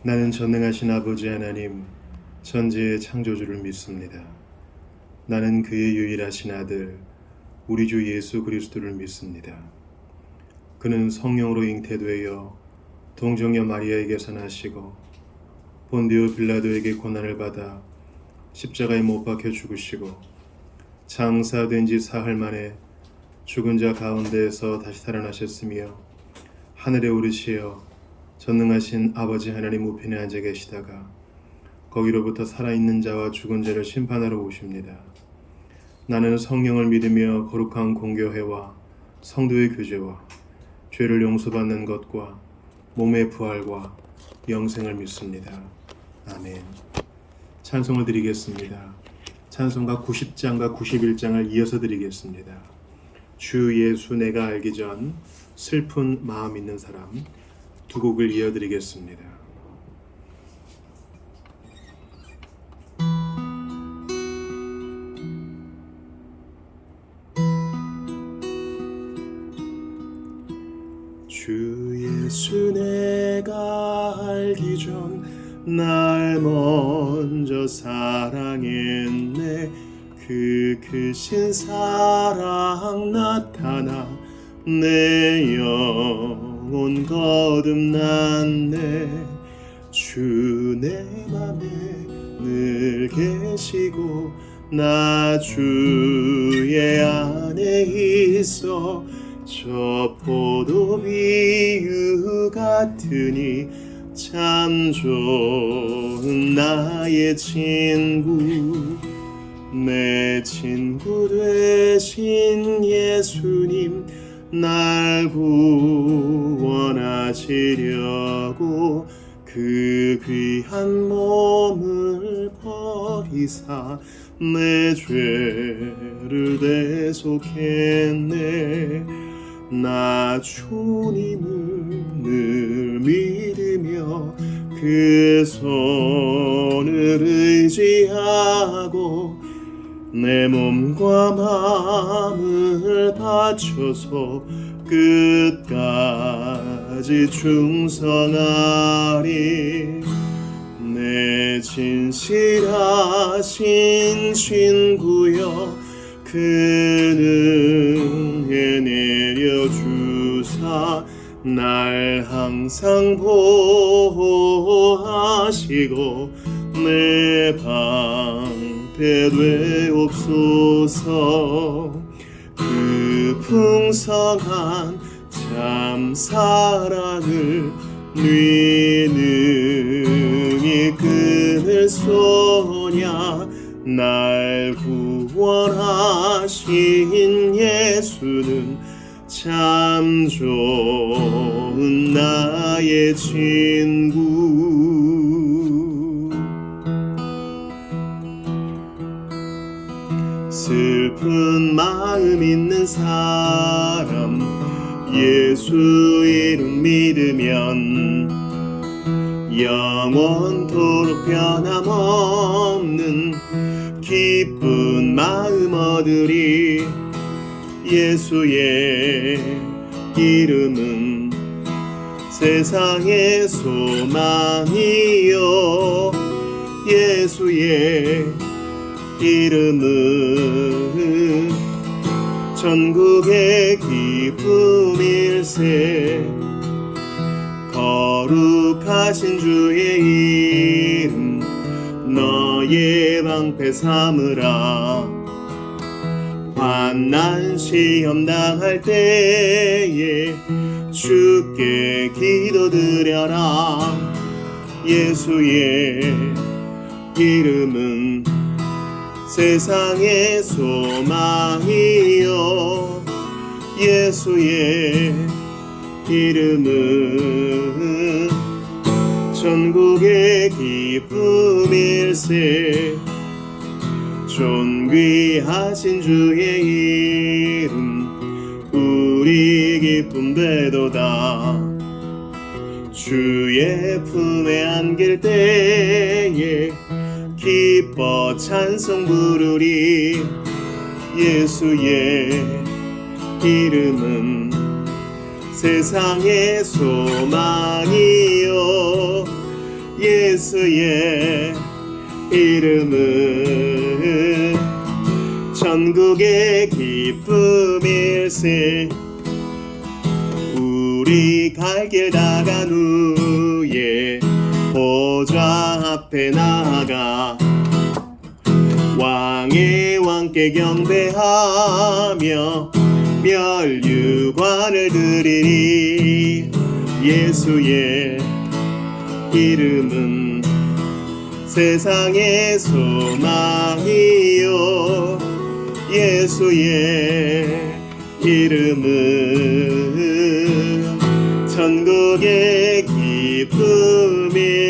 나는 전능하신 아버지 하나님, 천지의 창조주를 믿습니다. 나는 그의 유일하신 아들, 우리 주 예수 그리스도를 믿습니다. 그는 성령으로 잉태되어 동정녀 마리아에게서 나시고 본디오 빌라도에게 고난을 받아 십자가에 못 박혀 죽으시고 장사된 지 사흘 만에 죽은 자 가운데에서 다시 살아나셨으며 하늘에 오르시어 전능하신 아버지 하나님 우편에 앉아 계시다가 거기로부터 살아있는 자와 죽은 자를 심판하러 오십니다. 나는 성령을 믿으며 거룩한 공교회와 성도의 교제와 죄를 용서받는 것과 몸의 부활과 영생을 믿습니다. 아멘. 찬송을 드리겠습니다. 찬송가 90장과 91장을 이어서 드리겠습니다. 주 예수 내가 알기 전, 슬픈 마음 있는 사람, 두 곡을 이어드리겠습니다. 주 예수 내가 알기 전 날 먼저 사랑했네. 그 크신 사랑 나타나 내 영혼 거듭났네. 주 내 맘에 늘 계시고 나 주의 안에 있어. 저 포도비유 같으니 참 좋은 나의 친구. 내 친구 되신 예수님, 날 구원하시려고 그 귀한 몸을 버리사 내 죄를 대속했네. 나 주님을 늘 믿으며 그 손을 의지하고 내 몸과 마음을 바쳐서 끝까지 충성하리. 내 진실하신 친구여, 그 은혜 내려주사 날 항상 보호하시고 내 방패 되옵소서. 그 풍성한 참 사랑을 네 능히 끊을 소냐. 날 구원하신 예수는 참 좋은 나의 친구. 슬픈 마음 있는 사람, 예수 이름 믿으면 영원토록 변함없는 기쁜 마음 얻으리. 예수의 이름은 세상의 소망이요. 예수의 이름은 전국의 기쁨일세. 거룩하신 주의 이름 너의 방패 삼으라. 환난 시험 당할 때에 주께 기도드려라. 예수의 이름은 세상의 소망이요. 예수의 이름은 전국의 기쁨일세. 존귀하신 주의 이름 우리 기쁨 되도다. 주의 품에 안길 때에 기뻐 찬송 부르리. 예수의 이름은 세상의 소망이요. 예수의 이름은 전국의 기쁨일세. 우리 갈 길 다 간 후에 보좌 앞에 나아가 왕의 왕께 경배하며 멸류관을 드리리. 예수의 이름은 세상의 소망이요, 예수의 이름은 천국의 기쁨일세.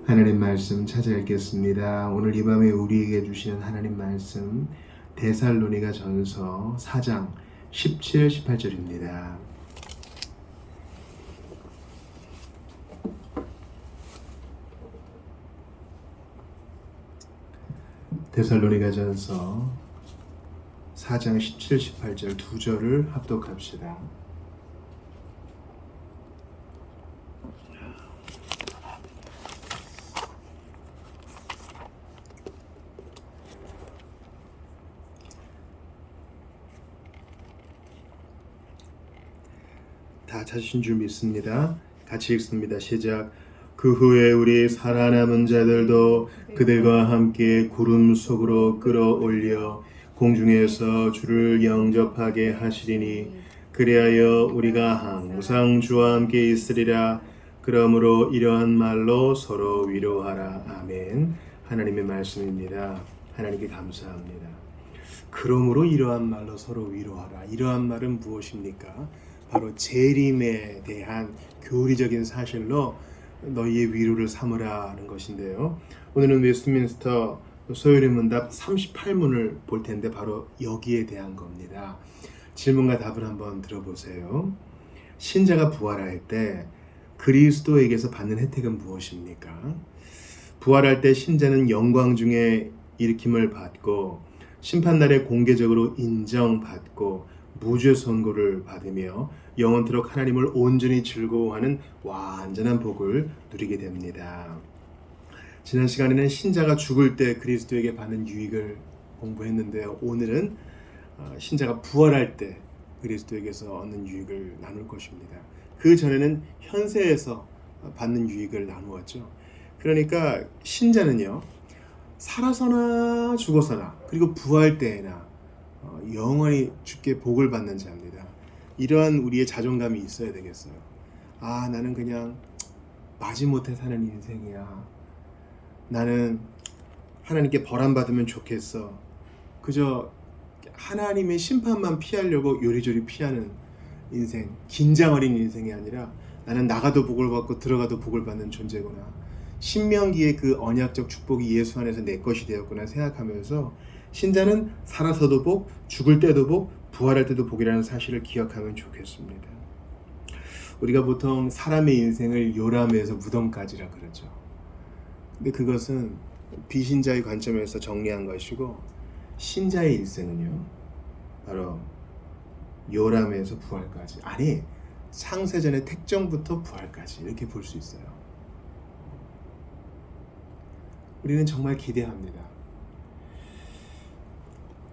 하나님 말씀 찾아 읽겠습니다. 오늘 이 밤에 우리에게 주시는 하나님 말씀 데살로니가 전서 4장 17, 18절입니다. 데살로니가 전서 4장 17, 18절 두 절을 합독합시다. 다 찾으신 줄 믿습니다. 같이 읽습니다. 시작. 그 후에 우리 살아남은 자들도 그들과 함께 구름 속으로 끌어올려 공중에서 주를 영접하게 하시리니 그리하여 우리가 항상 주와 함께 있으리라. 그러므로 이러한 말로 서로 위로하라. 아멘. 하나님의 말씀입니다. 하나님께 감사합니다. 그러므로 이러한 말로 서로 위로하라. 이러한 말은 무엇입니까? 바로 재림에 대한 교리적인 사실로 너희의 위로를 삼으라는 것인데요. 오늘은 웨스트민스터 소요리 문답 38문을 볼 텐데 바로 여기에 대한 겁니다. 질문과 답을 한번 들어보세요. 신자가 부활할 때 그리스도에게서 받는 혜택은 무엇입니까? 부활할 때 신자는 영광 중에 일으킴을 받고 심판날에 공개적으로 인정받고 무죄 선고를 받으며 영원토록 하나님을 온전히 즐거워하는 완전한 복을 누리게 됩니다. 지난 시간에는 신자가 죽을 때 그리스도에게 받는 유익을 공부했는데요. 오늘은 신자가 부활할 때 그리스도에게서 얻는 유익을 나눌 것입니다. 그 전에는 현세에서 받는 유익을 나누었죠. 그러니까 신자는요, 살아서나 죽어서나 그리고 부활 때에나 영원히 주께 복을 받는 자입니다. 이러한 우리의 자존감이 있어야 되겠어요. 아, 나는 그냥 마지못해 사는 인생이야. 나는 하나님께 벌 안 받으면 좋겠어. 그저 하나님의 심판만 피하려고 요리조리 피하는 인생, 긴장 어린 인생이 아니라 나는 나가도 복을 받고 들어가도 복을 받는 존재구나. 신명기의 그 언약적 축복이 예수 안에서 내 것이 되었구나 생각하면서 신자는 살아서도 복, 죽을 때도 복, 부활할 때도 복이라는 사실을 기억하면 좋겠습니다. 우리가 보통 사람의 인생을 요람에서 무덤까지라 그러죠. 근데 그것은 비신자의 관점에서 정리한 것이고, 신자의 일생은요, 바로 요람에서 부활까지, 아니 창세전의 택정부터 부활까지 이렇게 볼 수 있어요. 우리는 정말 기대합니다.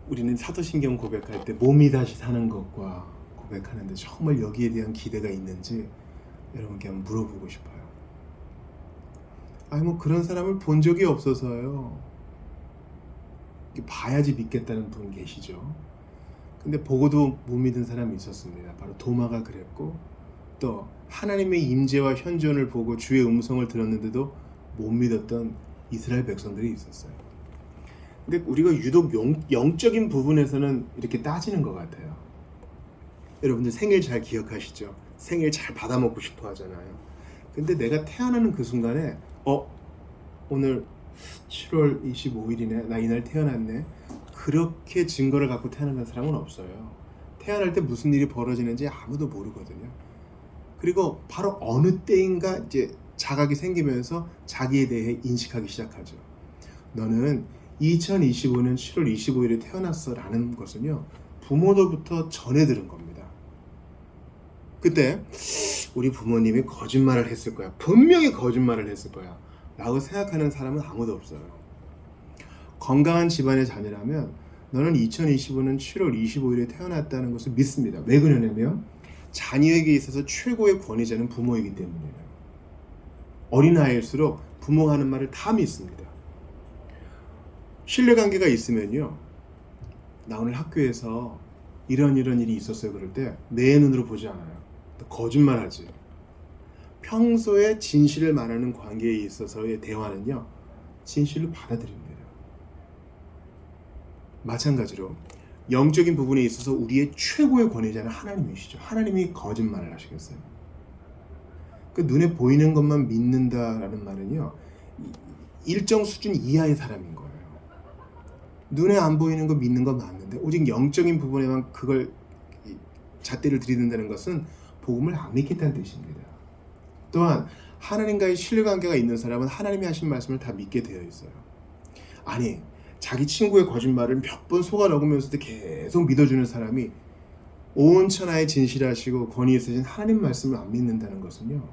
우리는 사도신경 고백할 때 몸이 다시 사는 것과 고백하는데 정말 여기에 대한 기대가 있는지 여러분께 한번 물어보고 싶어요. 아니 뭐 그런 사람을 본 적이 없어서요. 봐야지 믿겠다는 분 계시죠. 근데 보고도 못 믿은 사람이 있었습니다. 바로 도마가 그랬고, 또 하나님의 임재와 현존을 보고 주의 음성을 들었는데도 못 믿었던 이스라엘 백성들이 있었어요. 근데 우리가 유독 영적인 부분에서는 이렇게 따지는 것 같아요. 여러분들 생일 잘 기억하시죠? 생일 잘 받아먹고 싶어 하잖아요. 근데 내가 태어나는 그 순간에 오늘 7월 25일이네, 나 이날 태어났네, 그렇게 증거를 갖고 태어나는 사람은 없어요. 태어날 때 무슨 일이 벌어지는지 아무도 모르거든요. 그리고 바로 어느 때인가 이제 자각이 생기면서 자기에 대해 인식하기 시작하죠. 너는 2025년 7월 25일에 태어났어 라는 것은요, 부모로부터 전해 들은 겁니다. 그때 우리 부모님이 거짓말을 했을 거야. 분명히 거짓말을 했을 거야. 라고 생각하는 사람은 아무도 없어요. 건강한 집안의 자녀라면 너는 2025년 7월 25일에 태어났다는 것을 믿습니다. 왜 그러냐면 자녀에게 있어서 최고의 권위자는 부모이기 때문이에요. 어린아이일수록 부모가 하는 말을 다 믿습니다. 신뢰관계가 있으면요. 나 오늘 학교에서 이런 일이 있었어요. 그럴 때 내 눈으로 보지 않아요. 거짓말하지. 평소에 진실을 말하는 관계에 있어서의 대화는요. 진실로 받아들입니다. 마찬가지로 영적인 부분에 있어서 우리의 최고의 권위자는 하나님이시죠. 하나님이 거짓말을 하시겠어요? 그 눈에 보이는 것만 믿는다라는 말은요. 일정 수준 이하의 사람인 거예요. 눈에 안 보이는 거 믿는 거 맞는데 오직 영적인 부분에만 그걸 잣대를 들이댄다는 것은 복음을 안 믿겠다는 뜻입니다. 또한 하나님과의 신뢰관계가 있는 사람은 하나님이 하신 말씀을 다 믿게 되어 있어요. 아니 자기 친구의 거짓말을 몇 번 속아 넣으면서도 계속 믿어주는 사람이 온 천하에 진실하시고 권위 있으신 하나님 말씀을 안 믿는다는 것은요.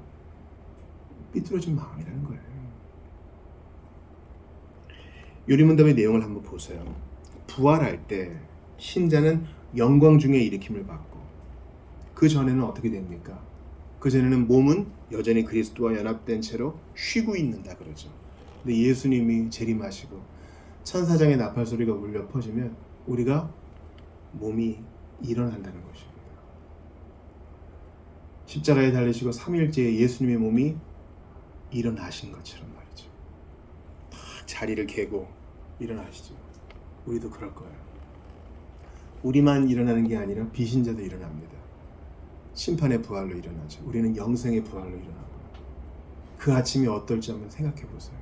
삐뚤어진 마음이라는 거예요. 요리문답의 내용을 한번 보세요. 부활할 때 신자는 영광 중에 일으킴을 받고 그 전에는 어떻게 됩니까? 그 전에는 몸은 여전히 그리스도와 연합된 채로 쉬고 있는다 그러죠. 근데 예수님이 재림하시고 천사장의 나팔 소리가 울려 퍼지면 우리가 몸이 일어난다는 것입니다. 십자가에 달리시고 3일째에 예수님의 몸이 일어나신 것처럼 말이죠. 딱 자리를 개고 일어나시죠. 우리도 그럴 거예요. 우리만 일어나는 게 아니라 비신자도 일어납니다. 심판의 부활로 일어나죠. 우리는 영생의 부활로 일어나고 그 아침이 어떨지 한번 생각해 보세요.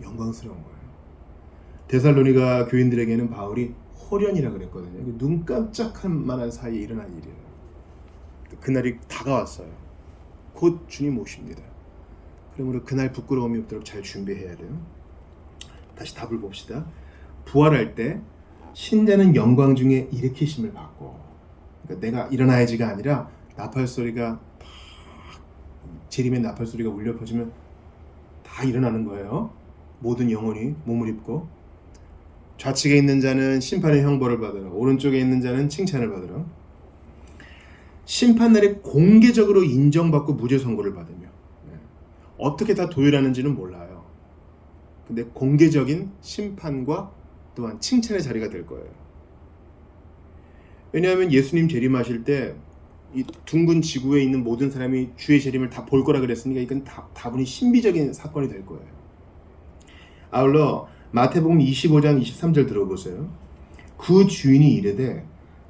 영광스러운 거예요. 데살로니가 교인들에게는 바울이 호련이라 그랬거든요. 눈 깜짝할 만한 사이에 일어난 일이에요. 그날이 다가왔어요. 곧 주님 오십니다. 그러므로 그날 부끄러움이 없도록 잘 준비해야 돼요. 다시 답을 봅시다. 부활할 때 신자는 영광 중에 일으키심을 받고, 그러니까 내가 일어나야지가 아니라 나팔 소리가 재림의 나팔 소리가 울려 퍼지면 다 일어나는 거예요. 모든 영혼이 몸을 입고 좌측에 있는 자는 심판의 형벌을 받으라. 오른쪽에 있는 자는 칭찬을 받으라. 심판날에 공개적으로 인정받고 무죄 선고를 받으며 어떻게 다 도율하는지는 몰라요. 근데 공개적인 심판과 또한 칭찬의 자리가 될 거예요. 왜냐하면 예수님 재림하실 때 이 둥근 지구에 있는 모든 사람이 주의 재림을 다 볼 거라 그랬으니까 이건 다분히 신비적인 사건이 될 거예요. 아울러 마태복음 25장 23절 들어보세요. 그 주인이 이르되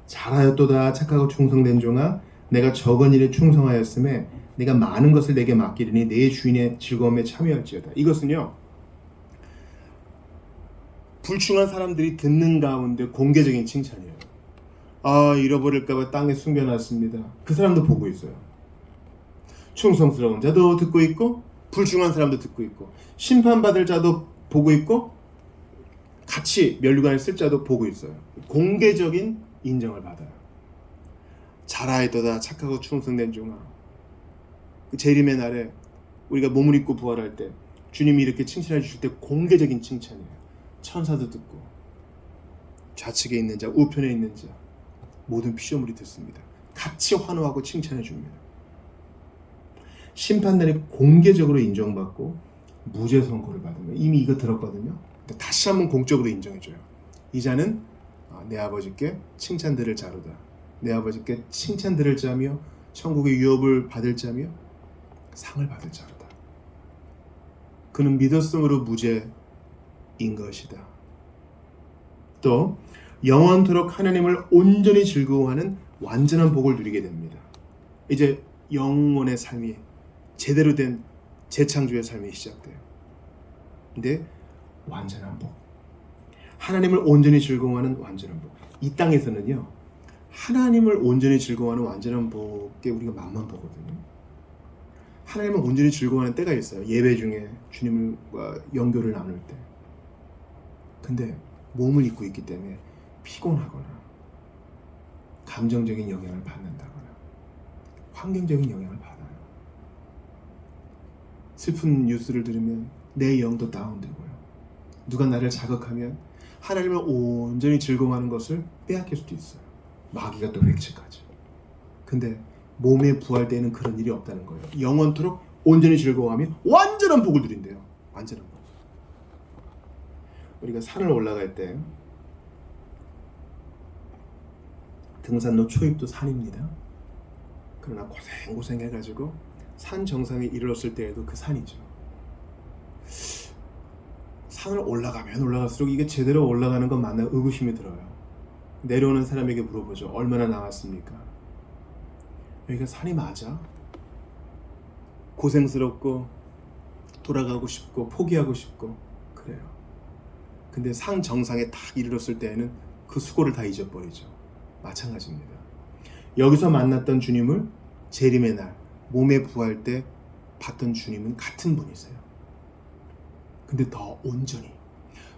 잘하였도다 착하고 충성된 종아 내가 적은 일에 충성하였음에 내가 많은 것을 내게 맡기리니 내 주인의 즐거움에 참여할지어다. 이것은요 불충한 사람들이 듣는 가운데 공개적인 칭찬이에요. 아 잃어버릴까봐 땅에 숨겨놨습니다. 그 사람도 보고 있어요. 충성스러운 자도 듣고 있고 불충한 사람도 듣고 있고 심판받을 자도 보고 있고 같이 면류관을 쓸 자도 보고 있어요. 공개적인 인정을 받아요. 잘하였도다 착하고 충성된 종아. 그 재림의 날에 우리가 몸을 입고 부활할 때 주님이 이렇게 칭찬해 주실 때 공개적인 칭찬이에요. 천사도 듣고 좌측에 있는 자 우편에 있는 자 모든 피조물이 듣습니다. 같이 환호하고 칭찬해 줍니다. 심판날에 공개적으로 인정받고 무죄 선고를 받으면 이미 이거 들었거든요. 다시 한번 공적으로 인정해줘요. 이 자는 내 아버지께 칭찬 들을 자로다. 내 아버지께 칭찬 들을 자며 천국의 유업을 받을 자며 상을 받을 자로다. 그는 믿었으므로 무죄인 것이다. 또 영원토록 하나님을 온전히 즐거워하는 완전한 복을 누리게 됩니다. 이제 영혼의 삶이 제대로 된 재창조의 삶이 시작돼요. 근데 완전한 복, 하나님을 온전히 즐거워하는 완전한 복. 이 땅에서는요 하나님을 온전히 즐거워하는 완전한 복에 우리가 맛만 보거든요. 하나님을 온전히 즐거워하는 때가 있어요. 예배 중에 주님과 연결을 나눌 때. 근데 몸을 입고 있기 때문에 피곤하거나 감정적인 영향을 받는다거나 환경적인 영향을 받아요. 슬픈 뉴스를 들으면 내 영도 다운되고요. 누가 나를 자극하면 하나님을 온전히 즐거워하는 것을 빼앗길 수도 있어요. 마귀가 또 획책하죠. 근데 몸에 부활 때는 그런 일이 없다는 거예요. 영원토록 온전히 즐거워하며 완전한 복을 누린대요. 완전한 복. 우리가 산을 올라갈 때 등산로 초입도 산입니다. 그러나 고생 해가지고 산 정상에 이르렀을 때에도 그 산이죠. 산을 올라가면 올라갈수록 이게 제대로 올라가는 건 맞나 의구심이 들어요. 내려오는 사람에게 물어보죠. 얼마나 남았습니까? 여기가 산이 맞아? 고생스럽고 돌아가고 싶고 포기하고 싶고 그래요. 근데 산 정상에 딱 이르렀을 때에는 그 수고를 다 잊어버리죠. 마찬가지입니다. 여기서 만났던 주님을 재림의 날 몸에 부활 때 봤던 주님은 같은 분이세요. 근데 더 온전히,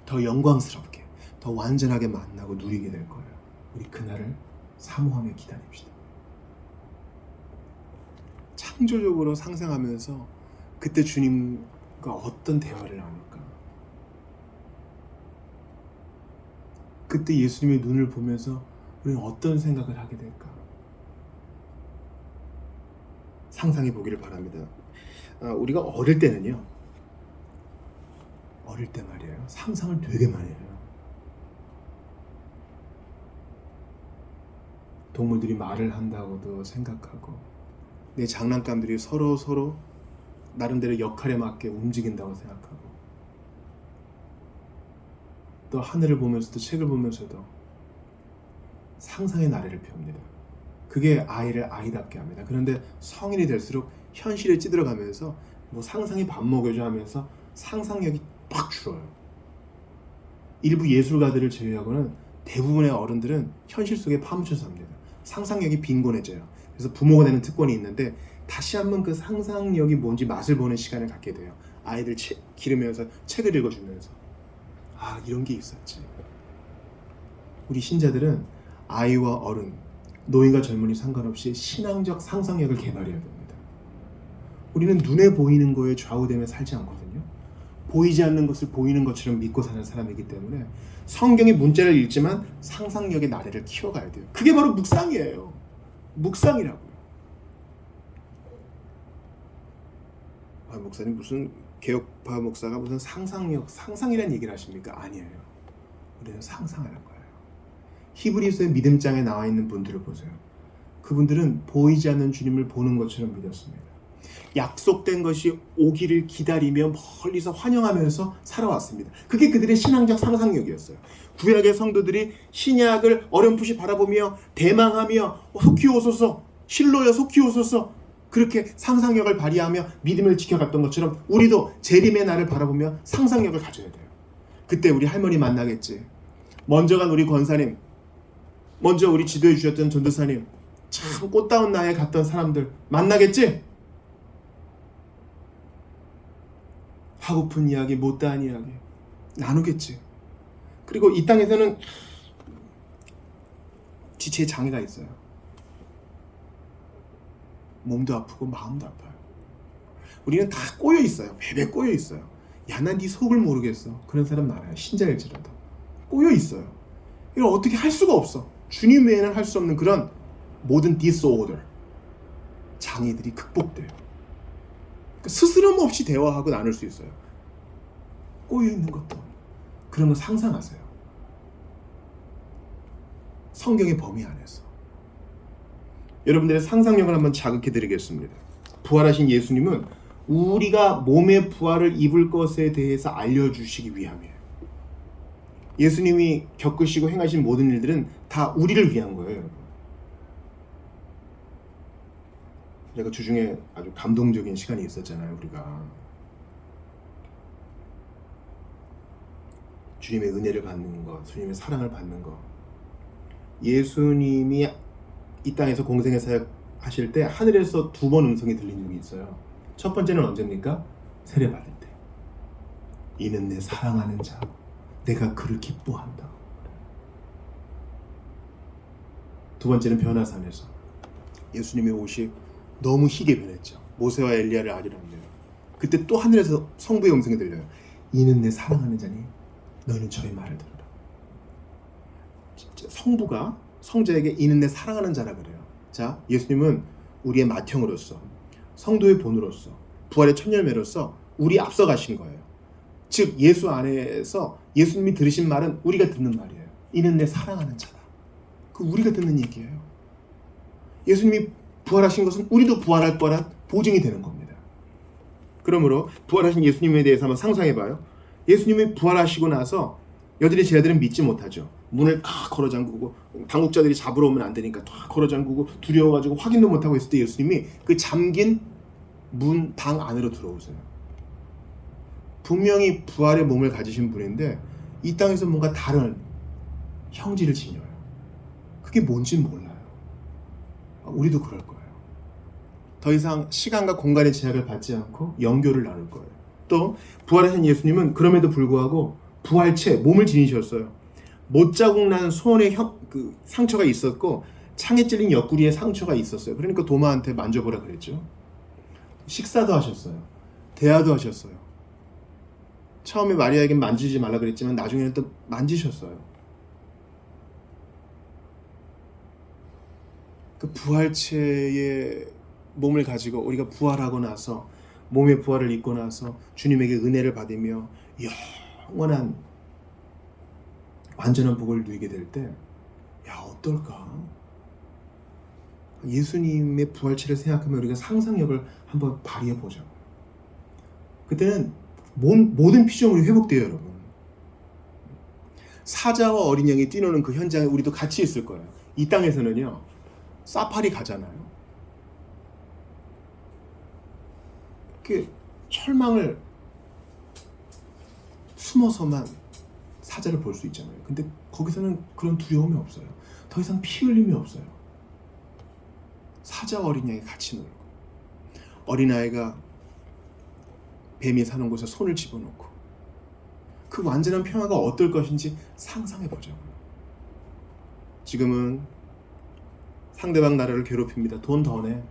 더 영광스럽게, 더 완전하게 만나고 누리게 될 거예요. 우리 그날을 사모하며 기다립시다. 창조적으로 상상하면서 그때 주님과 어떤 대화를 나눌까? 그때 예수님의 눈을 보면서 우리는 어떤 생각을 하게 될까? 상상해 보기를 바랍니다. 우리가 어릴 때는요, 어릴 때 말이에요, 상상을 되게 많이 해요. 동물들이 말을 한다고도 생각하고, 내 장난감들이 서로 나름대로 역할에 맞게 움직인다고 생각하고, 또 하늘을 보면서도 책을 보면서도 상상의 나래를 펴옵니다. 그게 아이를 아이답게 합니다. 그런데 성인이 될수록 현실에 찌들어가면서 뭐 상상이 밥 먹여줘 하면서 상상력이 팍 줄어요. 일부 예술가들을 제외하고는 대부분의 어른들은 현실 속에 파묻혀 삽니다. 상상력이 빈곤해져요. 그래서 부모가 되는 특권이 있는데 다시 한번 그 상상력이 뭔지 맛을 보는 시간을 갖게 돼요. 아이들 기르면서 책을 읽어주면서 이런 게 있었지. 우리 신자들은 아이와 어른, 노인과 젊은이 상관없이 신앙적 상상력을 개발해야 됩니다. 우리는 눈에 보이는 거에 좌우되며 살지 않거든요. 보이지 않는 것을 보이는 것처럼 믿고 사는 사람이기 때문에 성경의 문자를 읽지만 상상력의 나래를 키워가야 돼요. 그게 바로 묵상이에요. 묵상이라고요. 목사님 무슨 개혁파 목사가 무슨 상상이라는 얘기를 하십니까? 아니에요. 우리는 상상하는 거예요. 히브리서의 믿음장에 나와 있는 분들을 보세요. 그분들은 보이지 않는 주님을 보는 것처럼 믿었습니다. 약속된 것이 오기를 기다리며 멀리서 환영하면서 살아왔습니다. 그게 그들의 신앙적 상상력이었어요. 구약의 성도들이 신약을 어렴풋이 바라보며 대망하며 속히 오소서, 실로여 속히 오소서, 그렇게 상상력을 발휘하며 믿음을 지켜갔던 것처럼 우리도 재림의 날을 바라보며 상상력을 가져야 돼요. 그때 우리 할머니 만나겠지. 먼저 간 우리 권사님, 먼저 우리 지도해 주셨던 전도사님, 참 꽃다운 나이에 갔던 사람들 만나겠지? 하고픈 이야기, 못다한 이야기 나누겠지. 그리고 이 땅에서는 지체의 장애가 있어요. 몸도 아프고 마음도 아파요. 우리는 다 꼬여 있어요. 베베 꼬여 있어요. 야, 난 네 속을 모르겠어. 그런 사람 많아요. 신자일지라도 꼬여 있어요. 이걸 어떻게 할 수가 없어. 주님 외에는 할 수 없는 그런 모든 disorder, 장애들이 극복돼요. 그러니까 스스럼 없이 대화하고 나눌 수 있어요. 꼬여 있는 것도. 그런 거 상상하세요. 성경의 범위 안에서. 여러분들의 상상력을 한번 자극해 드리겠습니다. 부활하신 예수님은 우리가 몸의 부활을 입을 것에 대해서 알려주시기 위함이에요. 예수님이 겪으시고 행하신 모든 일들은 다 우리를 위한 거예요, 여러분. 제가 주중에 아주 감동적인 시간이 있었잖아요. 우리가 주님의 은혜를 받는 것, 주님의 사랑을 받는 것. 예수님이 이 땅에서 공생의 사역 하실 때 하늘에서 2번 음성이 들린 적이 있어요. 첫 번째는 언제입니까? 세례 받을 때. 이는 내 사랑하는 자, 내가 그를 기뻐한다. 두 번째는 변화산에서 예수님의 옷이 너무 희게 변했죠. 모세와 엘리야를 아리랑대요. 그때 또 하늘에서 성부의 음성이 들려요. 이는 내 사랑하는 자니 너희는 저의 말을 들으라. 성부가 성자에게 이는 내 사랑하는 자라 그래요. 자, 예수님은 우리의 맏형으로서, 성도의 본으로서, 부활의 첫 열매로서 우리 앞서 가신 거예요. 즉 예수 안에서 예수님이 들으신 말은 우리가 듣는 말이에요. 이는 내 사랑하는 자다. 그 우리가 듣는 얘기예요. 예수님이 부활하신 것은 우리도 부활할 거란 보증이 되는 겁니다. 그러므로 부활하신 예수님에 대해서 한번 상상해봐요. 예수님이 부활하시고 나서 여전히 제자들은 믿지 못하죠. 문을 다 걸어 잠그고 당국자들이 잡으러 오면 안 되니까 다 걸어 잠그고 두려워가지고 확인도 못하고 있을 때 예수님이 그 잠긴 문 방 안으로 들어오세요. 분명히 부활의 몸을 가지신 분인데 이 땅에서 뭔가 다른 형질을 지녀요. 그게 뭔지는 몰라요. 우리도 그럴 거예요. 더 이상 시간과 공간의 제약을 받지 않고 영교를 나눌 거예요. 또 부활하신 예수님은 그럼에도 불구하고 부활체 몸을 지니셨어요. 못자국 난 손에 그 상처가 있었고 창에 찔린 옆구리에 상처가 있었어요. 그러니까 도마한테 만져보라 그랬죠. 식사도 하셨어요. 대화도 하셨어요. 처음에 마리아에겐 만지지 말라 그랬지만 나중에는 또 만지셨어요. 그 부활체의 몸을 가지고 우리가 부활하고 나서 몸의 부활을 입고 나서 주님에게 은혜를 받으며 영원한 완전한 복을 누리게 될 때 어떨까? 예수님의 부활체를 생각하면 우리가 상상력을 한번 발휘해보자고. 그때는 모든 피조물이 회복돼요, 여러분. 사자와 어린 양이 뛰노는 그 현장에 우리도 같이 있을 거예요. 이 땅에서는요, 사파리 가잖아요. 그 철망을 숨어서만 사자를 볼 수 있잖아요. 근데 거기서는 그런 두려움이 없어요. 더 이상 피 흘림이 없어요. 사자와 어린 양이 같이 놀고, 어린아이가 뱀이 사는 곳에 손을 집어넣고, 그 완전한 평화가 어떨 것인지 상상해보자고요. 지금은 상대방 나라를 괴롭힙니다. 돈 더 내.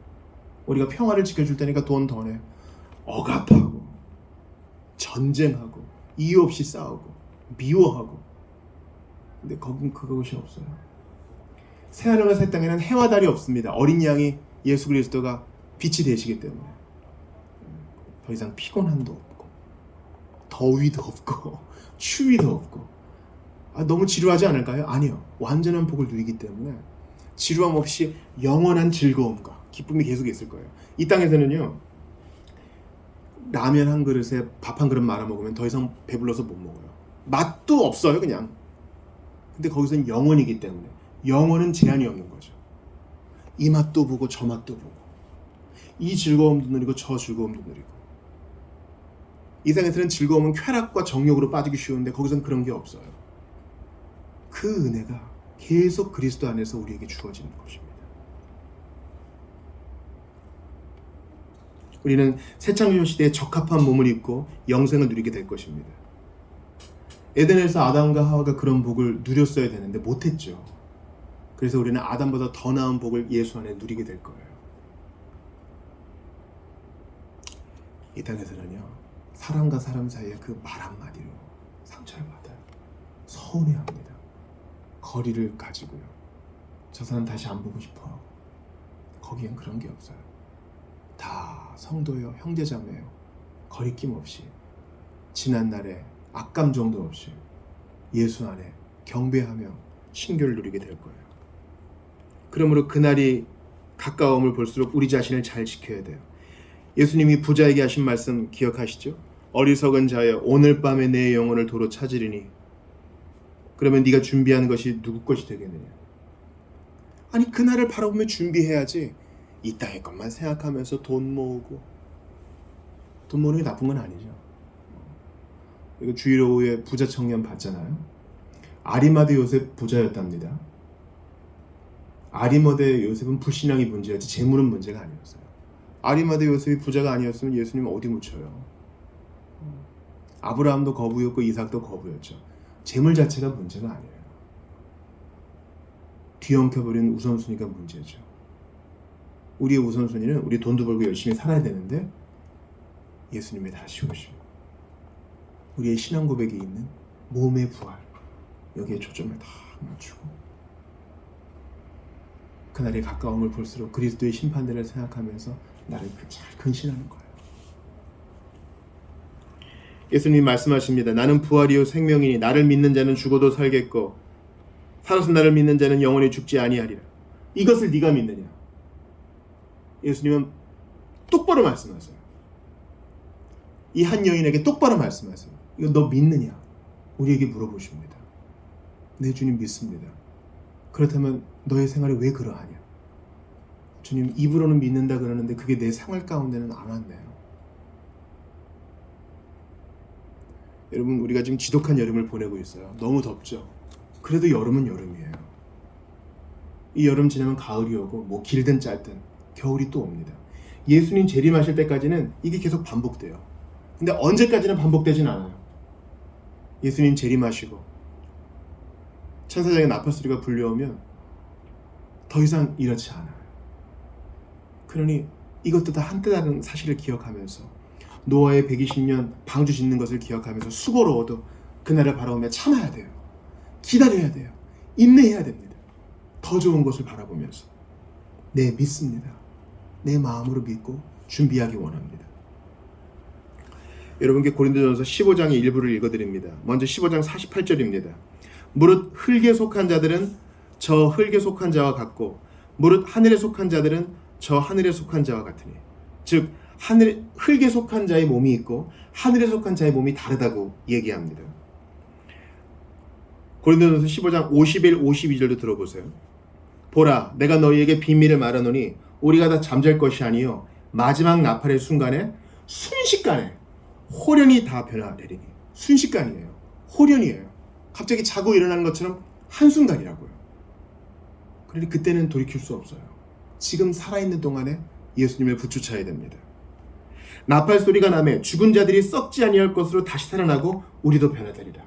우리가 평화를 지켜줄 테니까 돈 더 내. 억압하고 전쟁하고 이유 없이 싸우고 미워하고. 근데 거긴 그것이 없어요. 새하늘과 새 땅에는 해와 달이 없습니다. 어린 양이 예수 그리스도가 빛이 되시기 때문에 더 이상 피곤함도 없고 더위도 없고 추위도 없고. 너무 지루하지 않을까요? 아니요. 완전한 복을 누리기 때문에 지루함 없이 영원한 즐거움과 기쁨이 계속 있을 거예요. 이 땅에서는요, 라면 한 그릇에 밥 한 그릇 말아 먹으면 더 이상 배불러서 못 먹어요. 맛도 없어요, 그냥. 근데 거기서는 영원이기 때문에 영원은 제한이 없는 거죠. 이 맛도 보고 저 맛도 보고 이 즐거움도 누리고 저 즐거움도 누리고. 이 세상에서는 즐거움은 쾌락과 정욕으로 빠지기 쉬운데 거기서는 그런 게 없어요. 그 은혜가 계속 그리스도 안에서 우리에게 주어지는 것입니다. 우리는 새 창조 시대에 적합한 몸을 입고 영생을 누리게 될 것입니다. 에덴에서 아담과 하와가 그런 복을 누렸어야 되는데 못했죠. 그래서 우리는 아담보다 더 나은 복을 예수 안에 누리게 될 거예요. 이 땅에서는요, 사람과 사람 사이에 그 말 한마디로 상처를 받아요. 서운해합니다. 거리를 가지고요. 저 사람 다시 안 보고 싶어. 거기엔 그런 게 없어요. 다 성도요, 형제자매요. 거리낌 없이 지난 날에 악감정도 없이 예수 안에 경배하며 신교를 누리게 될 거예요. 그러므로 그날이 가까움을 볼수록 우리 자신을 잘 지켜야 돼요. 예수님이 부자에게 하신 말씀 기억하시죠? 어리석은 자여, 오늘 밤에 내 영혼을 도로 찾으리니. 그러면 네가 준비한 것이 누구 것이 되겠느냐? 아니, 그날을 바라보며 준비해야지. 이 땅의 것만 생각하면서 돈 모으고. 돈 모으는 게 나쁜 건 아니죠. 이거 주일오후에 부자 청년 봤잖아요. 아리마대 요셉 부자였답니다. 아리마대 요셉은 불신앙이 문제였지 재물은 문제가 아니었어요. 아리마대 요셉이 부자가 아니었으면 예수님은 어디 묻혀요? 아브라함도 거부였고 이삭도 거부였죠. 재물 자체가 문제가 아니에요. 뒤엉켜버린 우선순위가 문제죠. 우리의 우선순위는 우리 돈도 벌고 열심히 살아야 되는데 예수님이 다시 오시고 우리의 신앙 고백에 있는 몸의 부활, 여기에 초점을 다 맞추고 그날이 가까움을 볼수록 그리스도의 심판대를 생각하면서 나를 잘 근신하는 거예요. 예수님이 말씀하십니다. 나는 부활이요 생명이니 나를 믿는 자는 죽어도 살겠고 살아서 나를 믿는 자는 영원히 죽지 아니하리라. 이것을 네가 믿느냐? 예수님은 똑바로 말씀하세요. 이 한 여인에게 똑바로 말씀하세요. 이거 너 믿느냐? 우리에게 물어보십니다. 네, 주님 믿습니다. 그렇다면 너의 생활이 왜 그러하냐? 주님, 입으로는 믿는다 그러는데 그게 내 생활 가운데는 안 왔네요. 여러분, 우리가 지금 지독한 여름을 보내고 있어요. 너무 덥죠? 그래도 여름은 여름이에요. 이 여름 지나면 가을이 오고 뭐 길든 짧든 겨울이 또 옵니다. 예수님 재림하실 때까지는 이게 계속 반복돼요. 근데 언제까지는 반복되진 않아요. 예수님 재림하시고 천사장의 나팔소리가 불려오면 더 이상 이렇지 않아요. 그러니 이것도 다 한때 다른 사실을 기억하면서 노아의 120년 방주 짓는 것을 기억하면서 수고로워도 그날을 바라보며 참아야 돼요. 기다려야 돼요. 인내해야 됩니다. 더 좋은 것을 바라보면서 네, 믿습니다. 내 마음으로 믿고 준비하기 원합니다. 여러분께 고린도전서 15장의 일부를 읽어드립니다. 먼저 15장 48절입니다. 무릇 흙에 속한 자들은 저 흙에 속한 자와 같고 무릇 하늘에 속한 자들은 저 하늘에 속한 자와 같으니 즉 흙에 속한 자의 몸이 있고 하늘에 속한 자의 몸이 다르다고 얘기합니다. 고린도전서 15장 51, 52절도 들어보세요. 보라, 내가 너희에게 비밀을 말하노니 우리가 다 잠잘 것이 아니요 마지막 나팔의 순간에 순식간에 호련히 다 변화되리니. 순식간이에요. 호련이에요. 갑자기 자고 일어나는 것처럼 한순간이라고요. 그러니 그때는 돌이킬 수 없어요. 지금 살아있는 동안에 예수님을 붙여야 됩니다. 나팔 소리가 나매 죽은 자들이 썩지 아니할 것으로 다시 살아나고 우리도 변화되리라.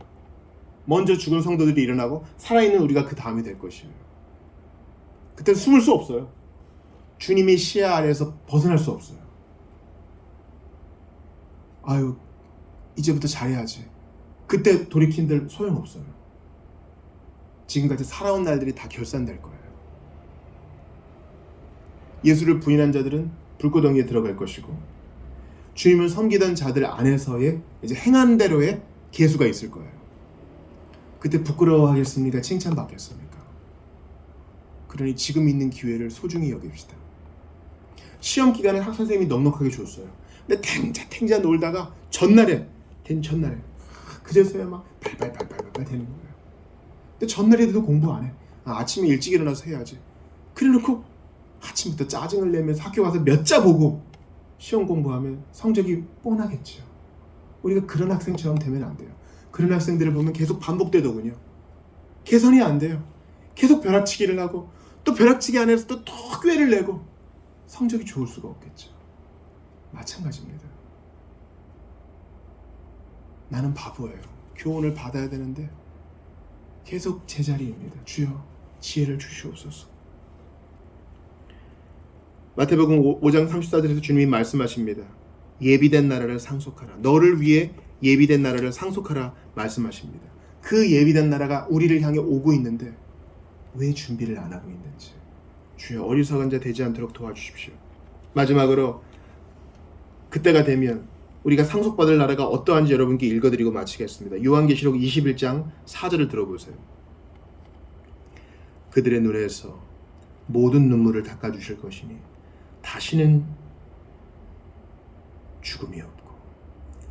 먼저 죽은 성도들이 일어나고 살아있는 우리가 그 다음이 될 것이에요. 그때는 숨을 수 없어요. 주님의 시야 아래에서 벗어날 수 없어요. 아유, 이제부터 잘해야지. 그때 돌이킨들 소용없어요. 지금까지 살아온 날들이 다 결산될 거예요. 예수를 부인한 자들은 불구덩이에 들어갈 것이고 주님을 섬기던 자들 안에서의 이제 행한 대로의 계수가 있을 거예요. 그때 부끄러워하겠습니까? 칭찬받겠습니까? 그러니 지금 있는 기회를 소중히 여깁시다. 시험 기간에 학선생님이 넉넉하게 줬어요. 근데 탱자 놀다가 전날에 그제서야 막 발발발발 되는 거예요. 근데 전날에도 공부 안 해. 아침에 일찍 일어나서 해야지. 그래놓고 아침부터 짜증을 내면서 학교 가서 몇 자 보고 시험 공부하면 성적이 뻔하겠죠. 우리가 그런 학생처럼 되면 안 돼요. 그런 학생들을 보면 계속 반복되더군요. 개선이 안 돼요. 계속 벼락치기를 하고 또 벼락치기 안에서 또 꾀를 내고 성적이 좋을 수가 없겠죠. 마찬가지입니다. 나는 바보예요. 교훈을 받아야 되는데 계속 제자리입니다. 주여 지혜를 주시옵소서. 마태복음 5장 34절에서 주님이 말씀하십니다. 예비된 나라를 상속하라. 너를 위해 예비된 나라를 상속하라 말씀하십니다. 그 예비된 나라가 우리를 향해 오고 있는데 왜 준비를 안 하고 있는지 주여 어리석은 자 되지 않도록 도와주십시오. 마지막으로 그때가 되면 우리가 상속받을 나라가 어떠한지 여러분께 읽어드리고 마치겠습니다. 요한계시록 21장 4절을 들어보세요. 그들의 눈에서 모든 눈물을 닦아주실 것이니 다시는 죽음이 없고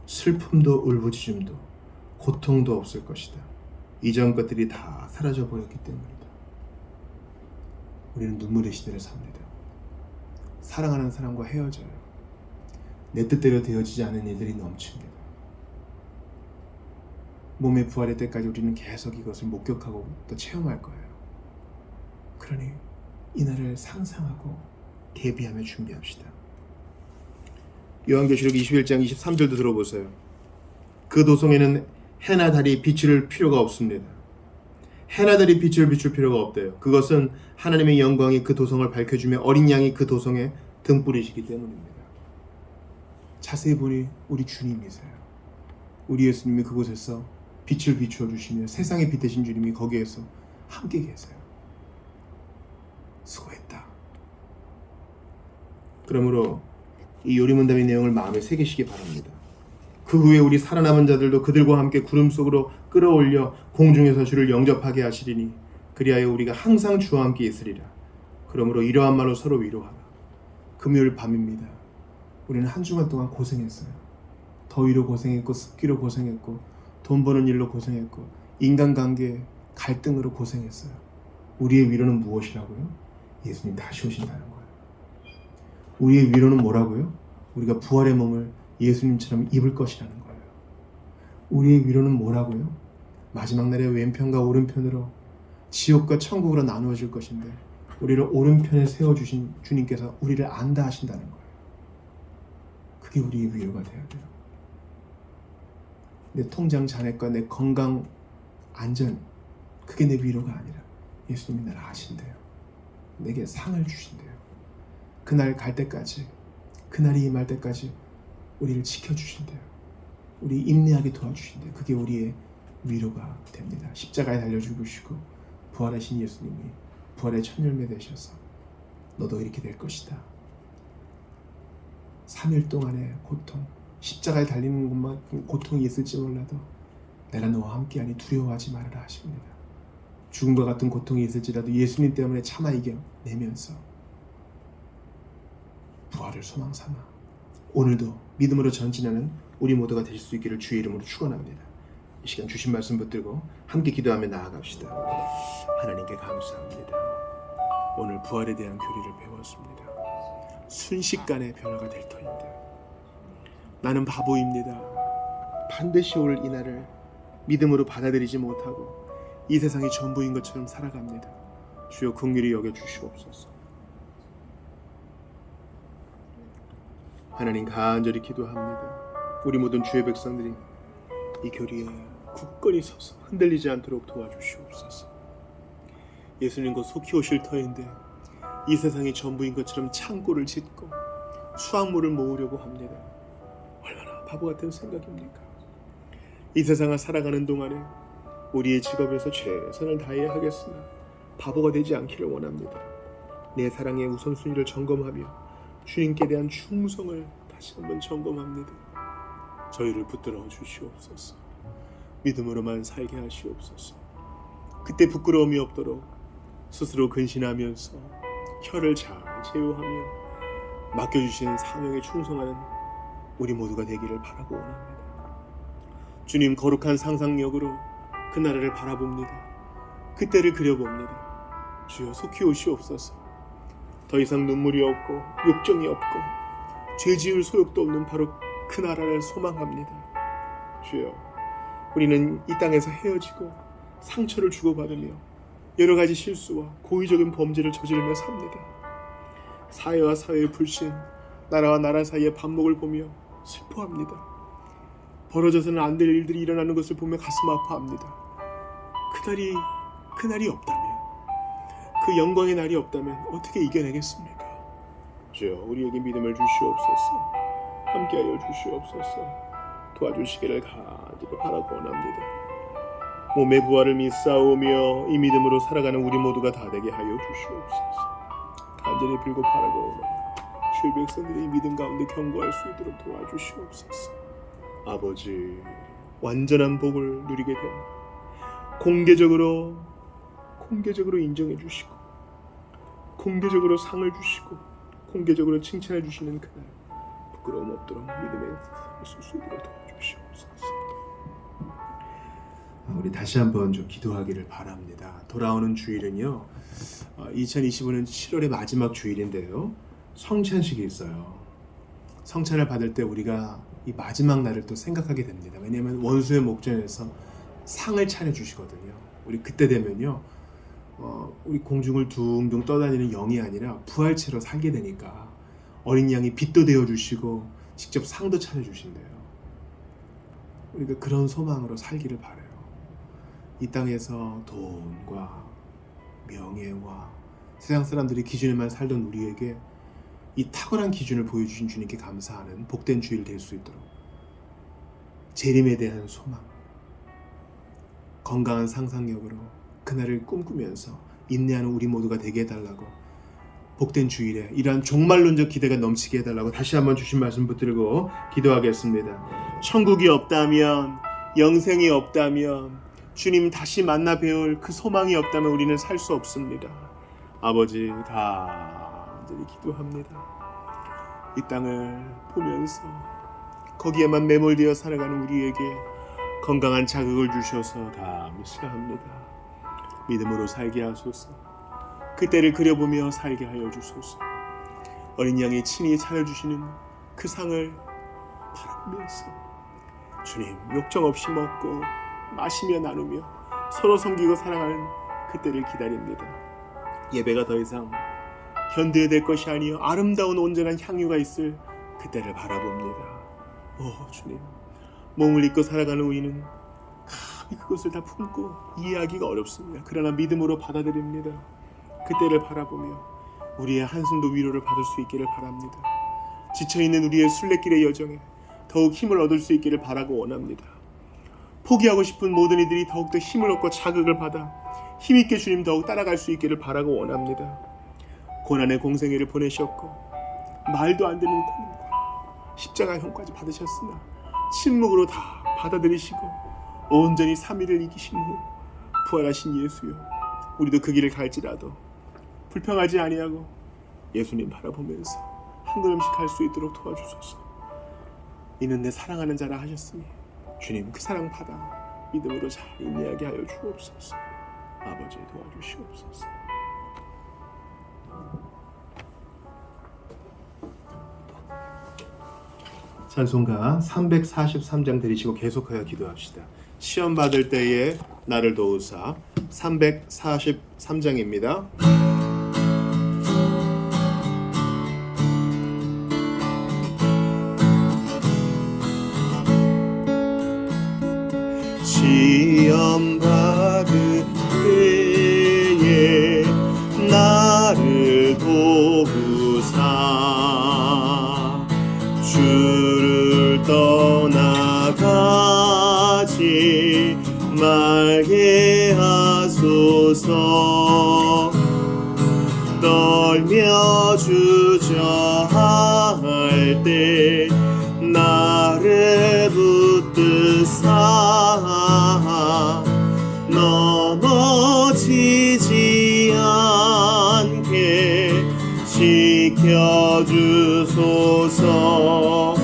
슬픔도 울부짖음도 고통도 없을 것이다. 이전 것들이 다 사라져 버렸기 때문이다. 우리는 눈물의 시대를 삽니다. 사랑하는 사람과 헤어져요. 내 뜻대로 되어지지 않은 일들이 넘칩니다. 몸의 부활의 때까지 우리는 계속 이것을 목격하고 또 체험할 거예요. 그러니 이날을 상상하고 대비하며 준비합시다. 요한계시록 21장 23절도 들어보세요. 그 도성에는 해나 달이 비추를 필요가 없습니다. 해나들이 빛을 비출 필요가 없대요. 그것은 하나님의 영광이 그 도성을 밝혀주며 어린 양이 그 도성에 등불이시기 때문입니다. 자세히 보니 우리 주님이세요. 우리 예수님이 그곳에서 빛을 비추어 주시며 세상의 빛 되신 주님이 거기에서 함께 계세요. 수고했다. 그러므로 이 요리문답의 내용을 마음에 새기시기 바랍니다. 그 후에 우리 살아남은 자들도 그들과 함께 구름 속으로 끌어올려 공중에서 주를 영접하게 하시리니 그리하여 우리가 항상 주와 함께 있으리라. 그러므로 이러한 말로 서로 위로하라. 금요일 밤입니다. 우리는 한 주간 동안 고생했어요. 더위로 고생했고 습기로 고생했고 돈 버는 일로 고생했고 인간관계 갈등으로 고생했어요. 우리의 위로는 무엇이라고요? 예수님 다시 오신다는 거예요. 우리의 위로는 뭐라고요? 우리가 부활의 몸을 예수님처럼 입을 것이라는 거예요. 우리의 위로는 뭐라고요? 마지막 날에 왼편과 오른편으로 지옥과 천국으로 나누어질 것인데 우리를 오른편에 세워주신 주님께서 우리를 안다 하신다는 거예요. 그게 우리의 위로가 되어야 돼요. 내 통장 잔액과 내 건강 안전, 그게 내 위로가 아니라 예수님이 나를 아신대요. 내게 상을 주신대요. 그날 갈 때까지, 그날이 임할 때까지 우리를 지켜주신대요. 우리 인내하게 도와주신대요. 그게 우리의 위로가 됩니다. 십자가에 달려 죽으시고 부활하신 예수님이 부활의 첫 열매 되셔서 너도 이렇게 될 것이다. 3일 동안의 고통, 십자가에 달리는 것만큼 고통이 있을지 몰라도 내가 너와 함께하니 두려워하지 말아라 하십니다. 죽음과 같은 고통이 있을지라도 예수님 때문에 참아 이겨내면서 부활을 소망 삼아 오늘도 믿음으로 전진하는 우리 모두가 되실 수 있기를 주의 이름으로 축원합니다. 이 시간 주신 말씀 붙들고 함께 기도하며 나아갑시다. 하나님께 감사합니다. 오늘 부활에 대한 교리를 배웠습니다. 순식간에 변화가 될 터인데 나는 바보입니다. 반드시 올 이날을 믿음으로 받아들이지 못하고 이 세상이 전부인 것처럼 살아갑니다. 주여 긍휼히 여겨주시옵소서. 하나님 간절히 기도합니다. 우리 모든 주의 백성들이 이 교리에 굳건히 서서 흔들리지 않도록 도와주시옵소서. 예수님 곧 속히 오실 터인데 이 세상이 전부인 것처럼 창고를 짓고 수확물을 모으려고 합니다. 얼마나 바보 같은 생각입니까? 이 세상을 살아가는 동안에 우리의 직업에서 최선을 다해야 하겠으나 바보가 되지 않기를 원합니다. 내 사랑의 우선순위를 점검하며 주님께 대한 충성을 다시 한번 점검합니다. 저희를 붙들어 주시옵소서. 믿음으로만 살게 하시옵소서. 그때 부끄러움이 없도록 스스로 근신하면서 혀를 잘 제어하며 맡겨주신 사명에 충성하는 우리 모두가 되기를 바라고 원합니다. 주님 거룩한 상상력으로 그 나라를 바라봅니다. 그때를 그려봅니다. 주여 속히 오시옵소서. 더 이상 눈물이 없고 욕정이 없고 죄 지을 소욕도 없는 바로 그 나라를 소망합니다. 주여 우리는 이 땅에서 헤어지고 상처를 주고받으며 여러 가지 실수와 고의적인 범죄를 저지르며 삽니다. 사회와 사회의 불신, 나라와 나라 사이의 반목을 보며 슬퍼합니다. 벌어져서는 안 될 일들이 일어나는 것을 보며 가슴 아파합니다. 그날이 없다면, 그 영광의 날이 없다면 어떻게 이겨내겠습니까? 주여 우리에게 믿음을 주시옵소서. 함께하여 주시옵소서. 도와주시기를 간절히 바라고 원합니다. 몸의 부활을 믿사오며 이 믿음으로 살아가는 우리 모두가 다 되게 하여 주시옵소서. 간절히 빌고 바라고 원합니다. 주의 백성들이 믿음 가운데 경고할 수 있도록 도와주시옵소서. 아버지, 완전한 복을 누리게 된 공개적으로 인정해 주시고 공개적으로 상을 주시고 공개적으로 칭찬해 주시는 그날 부끄러움 없도록 믿음에 있을 수 있도록 도와주시옵소서. 우리 다시 한번 좀 기도하기를 바랍니다. 돌아오는 주일은요 2025년 7월의 마지막 주일인데요 성찬식이 있어요. 성찬을 받을 때 우리가 이 마지막 날을 또 생각하게 됩니다. 왜냐하면 원수의 목전에서 상을 차려주시거든요. 우리 그때 되면요 우리 공중을 둥둥 떠다니는 영이 아니라 부활체로 살게 되니까 어린 양이 빛도 되어주시고 직접 상도 차려주신대요. 우리가 그런 소망으로 살기를 바라요. 이 땅에서 돈과 명예와 세상 사람들이 기준에만 살던 우리에게 이 탁월한 기준을 보여주신 주님께 감사하는 복된 주일 될 수 있도록 재림에 대한 소망, 건강한 상상력으로 그날을 꿈꾸면서 인내하는 우리 모두가 되게 해달라고, 복된 주일에 이러한 종말론적 기대가 넘치게 해달라고 다시 한번 주신 말씀 붙들고 기도하겠습니다. 천국이 없다면, 영생이 없다면, 주님 다시 만나 뵈올 그 소망이 없다면 우리는 살 수 없습니다. 아버지, 간절히 기도합니다. 이 땅을 보면서 거기에만 매몰되어 살아가는 우리에게 건강한 자극을 주셔서 감사합니다. 믿음으로 살게 하소서. 그때를 그려보며 살게 하여 주소서. 어린 양이 친히 차려주시는 그 상을 바라보면서 주님 욕정 없이 먹고 마시며 나누며 서로 섬기고 사랑하는 그때를 기다립니다. 예배가 더 이상 견뎌야 될 것이 아니요 아름다운 온전한 향유가 있을 그때를 바라봅니다. 오 주님, 몸을 입고 살아가는 우리는 감히 그것을 다 품고 이해하기가 어렵습니다. 그러나 믿음으로 받아들입니다. 그때를 바라보며 우리의 한숨도 위로를 받을 수 있기를 바랍니다. 지쳐있는 우리의 순례길의 여정에 더욱 힘을 얻을 수 있기를 바라고 원합니다. 포기하고 싶은 모든 이들이 더욱더 힘을 얻고 자극을 받아 힘있게 주님 더욱 따라갈 수 있기를 바라고 원합니다. 고난의 공생애를 보내셨고 말도 안 되는 고난과 십자가형까지 받으셨으나 침묵으로 다 받아들이시고 온전히 3일을 이기신 후 부활하신 예수여, 우리도 그 길을 갈지라도 불평하지 아니하고 예수님 바라보면서 한 걸음씩 갈 수 있도록 도와주소서. 이는 내 사랑하는 자라 하셨으니 주님 그 사랑 받아 믿음으로 잘 인내하게 하여 주옵소서. 아버지 도와주시옵소서. 찬송가 343장 들이시고 계속하여 기도합시다. 시험 받을 때에 나를 도우사. 343장입니다. 시험 받을 때에 나를 도우사. 주를 떠나가지 말게 하소서. 떨며 주저할 때 나를 붙드사. 넘어지지 않게 지켜주소서.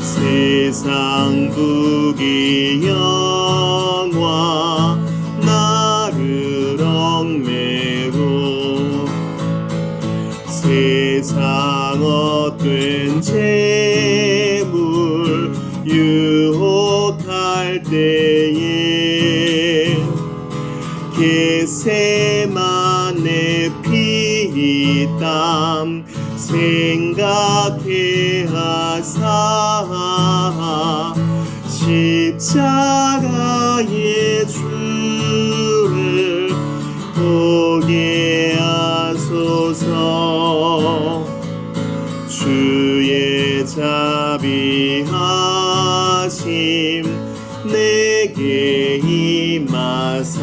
세상 부귀영화 나를 얽매고 세상 헛된 재물 유혹할 때에 겟세마네 피땀 생각해 하사. 십자가의 주를 보게 하소서. 주의 자비하심 내게 임하사.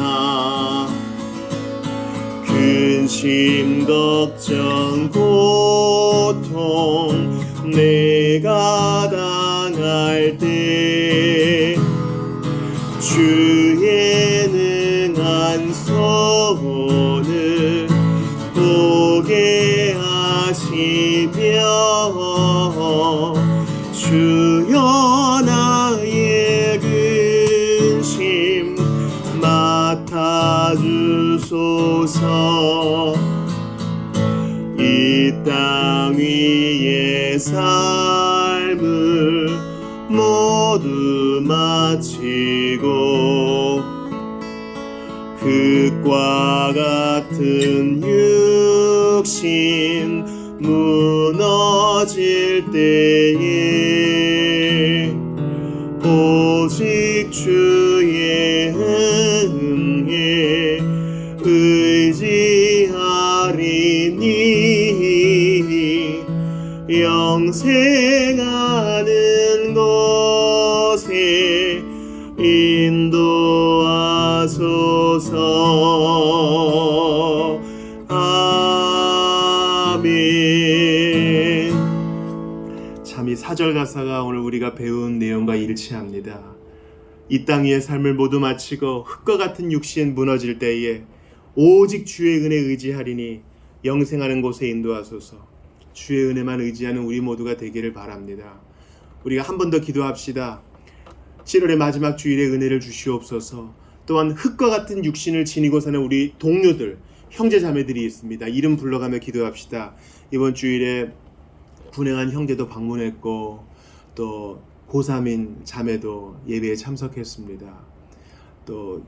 근심 걱정 고통 내가 당할 때 주의 능한 손을 보게 하시며 주여 나의 근심 맡아주소서. 이 땅 위의 삶을 모두 마치고 극과 같은 육신 무너질 때에 오직 주의 영생하는 곳에 인도하소서. 아멘. 참 이 사절 가사가 오늘 우리가 배운 내용과 일치합니다. 이 땅 위의 삶을 모두 마치고 흙과 같은 육신 무너질 때에 오직 주의 은혜 의지하리니 영생하는 곳에 인도하소서. 주의 은혜만 의지하는 우리 모두가 되기를 바랍니다. 우리가 한 번 더 기도합시다. 7월의 마지막 주일에 은혜를 주시옵소서. 또한 흙과 같은 육신을 지니고 사는 우리 동료들, 형제 자매들이 있습니다. 이름 불러가며 기도합시다. 이번 주일에 분행한 형제도 방문했고 또 고3인 자매도 예배에 참석했습니다. 또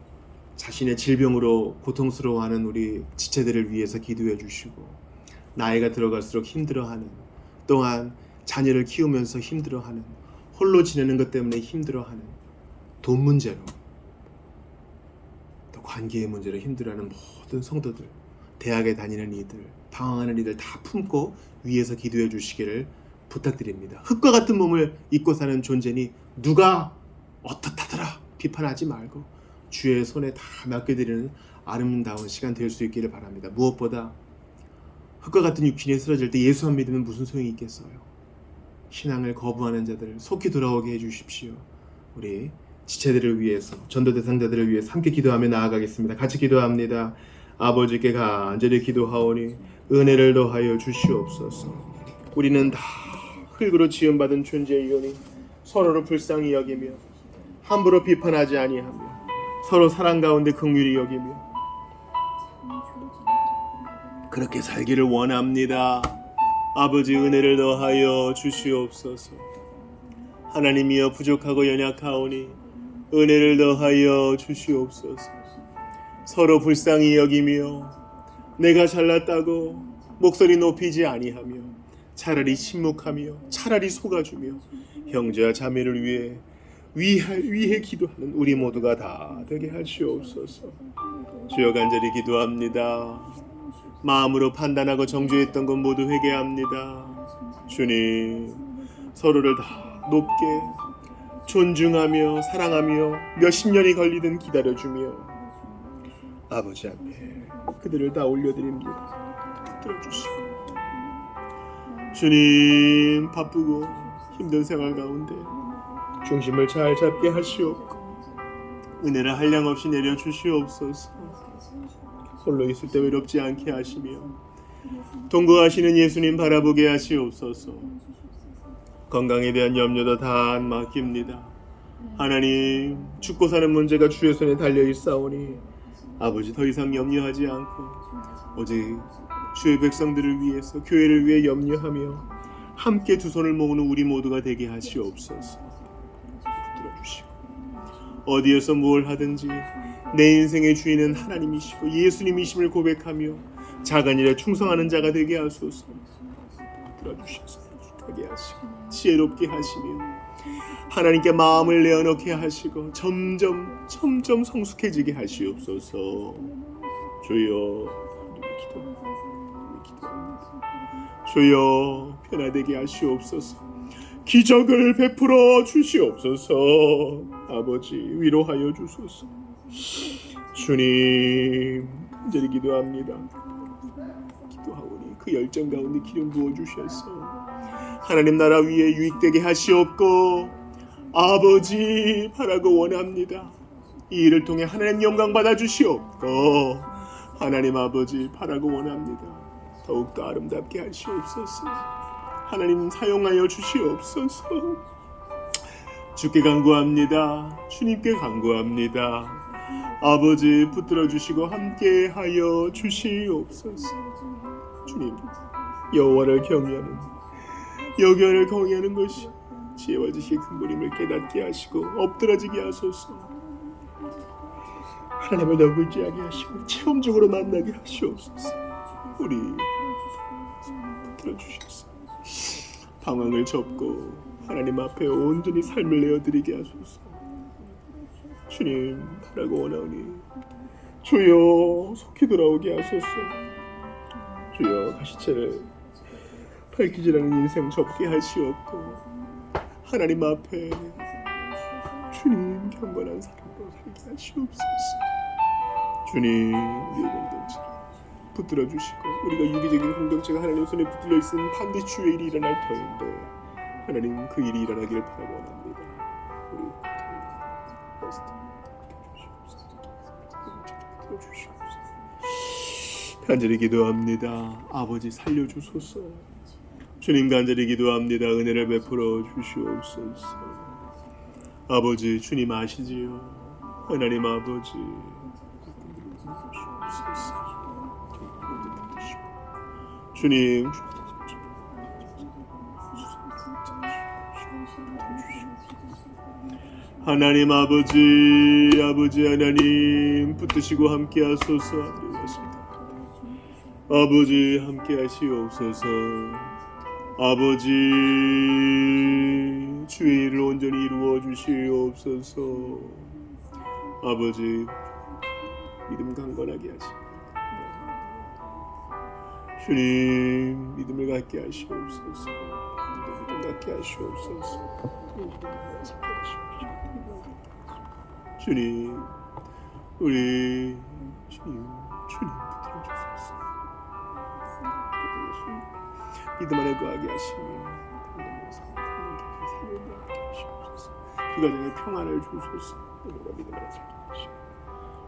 자신의 질병으로 고통스러워하는 우리 지체들을 위해서 기도해 주시고, 나이가 들어갈수록 힘들어하는, 또한 자녀를 키우면서 힘들어하는, 홀로 지내는 것 때문에 힘들어하는, 돈 문제로 또 관계의 문제로 힘들어하는 모든 성도들, 대학에 다니는 이들, 방황하는 이들 다 품고 위에서 기도해 주시기를 부탁드립니다. 흙과 같은 몸을 입고 사는 존재니 누가 어떻다더라 비판하지 말고 주의 손에 다 맡겨드리는 아름다운 시간 될 수 있기를 바랍니다. 무엇보다 흙과 같은 육신이 쓰러질 때 예수만 믿으면 무슨 소용이 있겠어요. 신앙을 거부하는 자들 속히 돌아오게 해주십시오. 우리 지체들을 위해서, 전도 대상자들을 위해서 함께 기도하며 나아가겠습니다. 같이 기도합니다. 아버지께 간절히 기도하오니 은혜를 더하여 주시옵소서. 우리는 다 흙으로 지음받은 존재이오니 서로를 불쌍히 여기며 함부로 비판하지 아니하며 서로 사랑 가운데 긍휼히 여기며 그렇게 살기를 원합니다. 아버지 은혜를 더하여 주시옵소서. 하나님이여 부족하고 연약하오니 은혜를 더하여 주시옵소서. 서로 불쌍히 여기며 내가 잘났다고 목소리 높이지 아니하며 차라리 침묵하며 차라리 속아주며 형제와 자매를 위해 기도하는 우리 모두가 다 되게 하시옵소서. 주여 간절히 기도합니다. 마음으로 판단하고 정죄했던 것 모두 회개합니다. 주님, 서로를 다 높게 존중하며 사랑하며 몇십 년이 걸리든 기다려주며 아버지 앞에 그들을 다 올려드립니다. 들어주시고 주님, 바쁘고 힘든 생활 가운데 중심을 잘 잡게 하시옵고 은혜를 한량없이 내려주시옵소서. 홀로 있을 때 외롭지 않게 하시며 동거하시는 예수님 바라보게 하시옵소서. 건강에 대한 염려도 다 맡깁니다. 하나님, 죽고 사는 문제가 주의 손에 달려있사오니 아버지 더 이상 염려하지 않고 오직 주의 백성들을 위해서, 교회를 위해 염려하며 함께 두 손을 모으는 우리 모두가 되게 하시옵소서. 붙들어주시고 어디에서 뭘 하든지 내 인생의 주인은 하나님이시고 예수님이심을 고백하며 작은 일에 충성하는 자가 되게 하소서. 붙들어주셔서 하게 하시고 지혜롭게 하시며 하나님께 마음을 내어놓게 하시고 점점 성숙해지게 하시옵소서. 주여, 주여 변화되게 하시옵소서. 기적을 베풀어 주시옵소서. 아버지 위로하여 주소서. 주님, 간절히 기도합니다. 기도하오니 그 열정 가운데 기름 부어 주셔서 하나님 나라 위에 유익되게 하시옵고 아버지 바라고 원합니다. 이 일을 통해 하나님 영광 받아 주시옵고 하나님 아버지 바라고 원합니다. 더욱더 아름답게 하시옵소서. 하나님 사용하여 주시옵소서. 주께 간구합니다. 주님께 간구합니다. 아버지 붙들어 주시고 함께 하여 주시옵소서. 주님, 여호와를 경외하는 것이 지혜와 지식의 근본임을 깨닫게 하시고 엎드러지게 하소서. 하나님을 더 의지하게 하시고 체험적으로 만나게 하시옵소서. 우리 붙들어 주셔서 방황을 접고 하나님 앞에 온전히 삶을 내어드리게 하소서. 주님 바라고 원하오니 주여 속히 돌아오게 하소서. 주여 가시채를 밝히지라는 인생 접게 하시옵고 하나님 앞에 주님 경건한 삶으로 살게 하시옵소서. 주님 우리의 공동체 붙들어 주시고 우리가 유기적인 공동체가 하나님 손에 붙들려 있으면 반드시 주의 일이 일어날 터인데 하나님 그 일이 일어나기를 바라고 원합니다. 우리 붙들어 주시옵소서. 간절히 기도합니다. 아버지 살려주소서. 주님 간절히 기도합니다. 은혜를 베풀어 주시옵소서. 아버지 주님 아시지요. 하나님 아버지 주님 하나님 아버지 하나님 붙드시고 함께하소서. 아버지 함께하시옵소서. 아버지 주의 일을 온전히 이루어 주시옵소서. 아버지 믿음 강건하게 하시고 주님 믿음을 갖게 하시옵소서. 믿음 갖게 하시옵소서. 주님 우리 주님 붙들어 주소서. 믿음 안에 거하게 하시며 그 가정에 평안을 주소서. 우리가 믿음 안에 살게 하시고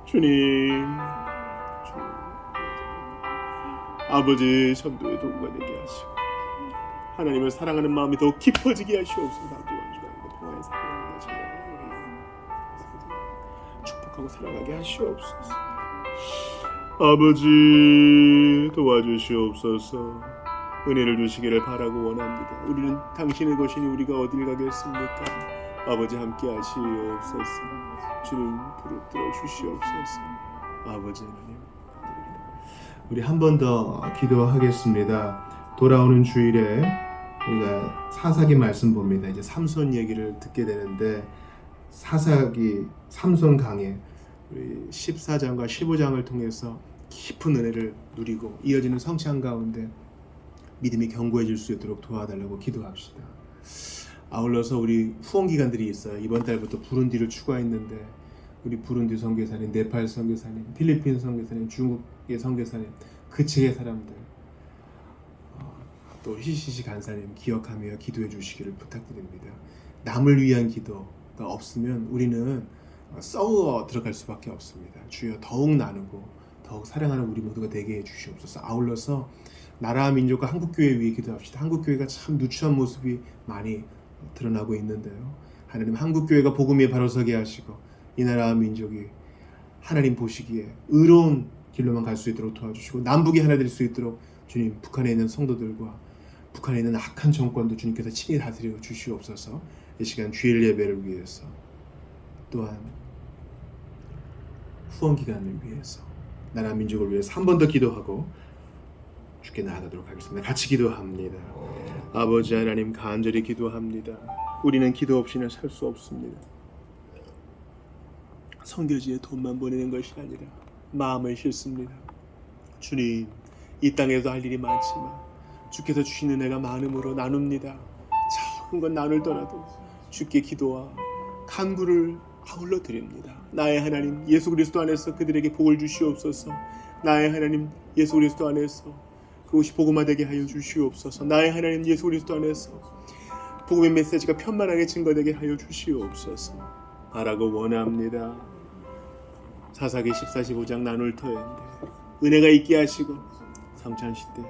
주님 아버지 전도의 도구가 되게 하시고 하나님을 사랑하는 마음이 더욱 깊어지게 하시옵소서. 평안히 살게 하시고 축복하고 사랑하게 하시옵소서. 아버지 도와주시옵소서. 은혜를 주시기를 바라고 원합니다. 우리는 당신의 것이니 우리가 어딜 가겠습니까? 아버지 함께 하시옵소서. 주님 부르들어 주시옵소서. 아버지 하나님 우리 한 번 더 기도하겠습니다. 돌아오는 주일에 우리가 사사기 말씀 봅니다. 이제 삼손 얘기를 듣게 되는데 사사기 삼손 강해 우리 14장과 15장을 통해서 깊은 은혜를 누리고 이어지는 성취한 가운데 믿음이 견고해질 수 있도록 도와달라고 기도합시다. 아울러서 우리 후원 기관들이 있어요. 이번 달부터 부룬디를 추가했는데 우리 부룬디 선교사님, 네팔 선교사님, 필리핀 선교사님, 중국의 선교사님, 그 측의 사람들 또 히시시 간사님 기억하며 기도해 주시기를 부탁드립니다. 남을 위한 기도가 없으면 우리는 썩어 들어갈 수밖에 없습니다. 주여 더욱 나누고 더욱 사랑하는 우리 모두가 되게 해 주시옵소서. 아울러서 나라와 민족과 한국교회 위해 기도합시다. 한국교회가 참 누추한 모습이 많이 드러나고 있는데요. 하나님 한국교회가 복음 위에 바로 서게 하시고 이 나라와 민족이 하나님 보시기에 의로운 길로만 갈 수 있도록 도와주시고 남북이 하나 될 수 있도록 주님 북한에 있는 성도들과 북한에 있는 악한 정권도 주님께서 친히 다스려 주시옵소서. 이 시간 주일 예배를 위해서 또한 후원 기간을 위해서 나라 민족을 위해서 한 번 더 기도하고 주께 나아가도록 하겠습니다. 같이 기도합니다. 아버지 하나님 간절히 기도합니다. 우리는 기도 없이는 살 수 없습니다. 선교지에 돈만 보내는 것이 아니라 마음을 싣습니다. 주님 이 땅에도 할 일이 많지만 주께서 주시는 은혜가 많음으로 나눕니다. 적은 건 나눌 떠나도 주께 기도와 간구를 아울러 드립니다. 나의 하나님 예수 그리스도 안에서 그들에게 복을 주시옵소서. 나의 하나님 예수 그리스도 안에서 그것이 복음화되게 하여 주시옵소서. 나의 하나님 예수 그리스도 안에서 복음의 메시지가 편만하게 증거되게 하여 주시옵소서. 바라고 원합니다. 사사기 14, 15장 나눌 터인데 은혜가 있게 하시고 성찬식 때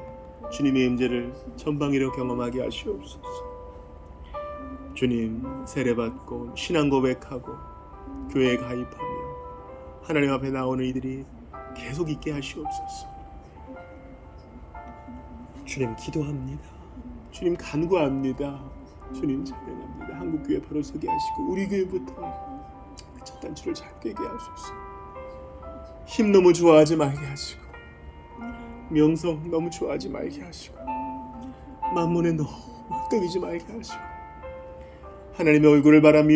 주님의 임재를 전방위로 경험하게 하시옵소서. 주님 세례받고 신앙 고백하고 교회에 가입하며 하나님 앞에 나오는 이들이 계속 있게 하시옵소서. 주님 기도합니다. 주님 간구합니다. 주님 찬양합니다. 한국교회 바로 서게 하시고 우리 교회부터 그 첫 단추를 잘 꿰게 하소서. 힘 너무 좋아하지 말게 하시고 명성 너무 좋아하지 말게 하시고 만몬에 너무 끌리지 말게 하시고 하나님의 얼굴을 바라며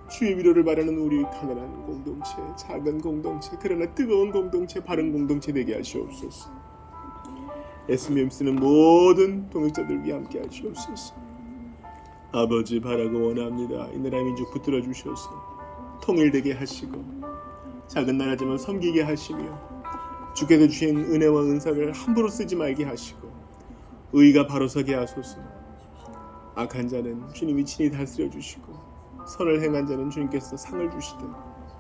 주의 위로를 바라는 우리 가난한 공동체, 작은 공동체, 그러나 뜨거운 공동체, 바른 공동체 되게 하시옵소서. SMM 쓰는 모든 동역자들 위해 함께 하시옵소서. 아버지 바라고 원합니다. 이 나라 민족 붙들어 주셔서 통일되게 하시고 작은 나라지만 섬기게 하시며 주께서 주신 은혜와 은사를 함부로 쓰지 말게 하시고 의가 바로 서게 하소서. 악한 자는 주님이 친히 다스려 주시고 선을 행한 자는 주님께서 상을 주시되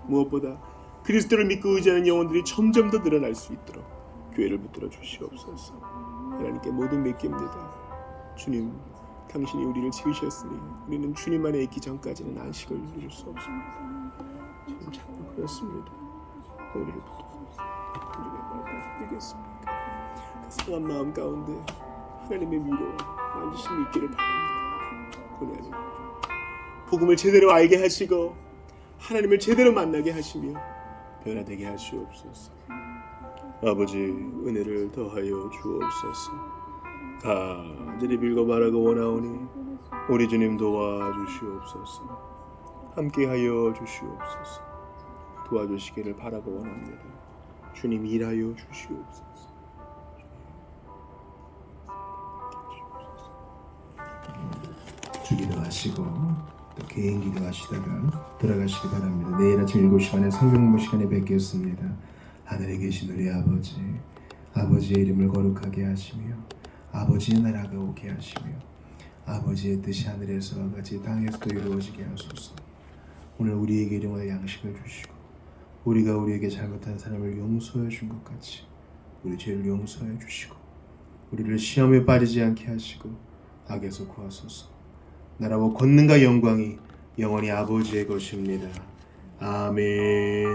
무엇보다 그리스도를 믿고 의지하는 영혼들이 점점 더 늘어날 수 있도록 교회를 붙들어 주시옵소서. 하나님께 모든 맡깁니다. 주님, 당신이 우리를 지으셨으니 우리는 주님 안에 있기 전까지는 안식을 누릴 수 없습니다. 지금 참 그렇습니다. 우리를 붙들어서 우리가 뭘 드리겠습니까? 그 상한 마음 가운데 하나님의 위로와 만지심이 있기를 바랍니다. 고뇌하는 복음을 제대로 알게 하시고 하나님을 제대로 만나게 하시며 변화되게 하시옵소서. 아버지 은혜를 더하여 주옵소서. 간절히 빌고 바라고 원하오니 우리 주님 도와주시옵소서. 함께하여 주시옵소서. 도와주시기를 바라고 원합니다. 주님 일하여 주시옵소서. 주기도 하시고 또 개인 기도하시다가 들어가시기 바랍니다. 내일 아침 7시간에 성경공부 시간에 뵙겠습니다. 하늘에 계신 우리 아버지, 아버지의 이름을 거룩하게 하시며 아버지의 나라가 오게 하시며 아버지의 뜻이 하늘에서와 같이 땅에서도 이루어지게 하소서. 오늘 우리에게 일용할 양식을 주시고 우리가 우리에게 잘못한 사람을 용서해 준 것 같이 우리 죄를 용서해 주시고 우리를 시험에 빠지지 않게 하시고 악에서 구하소서. 나라와 권능과 영광이 영원히 아버지의 것입니다. 아멘.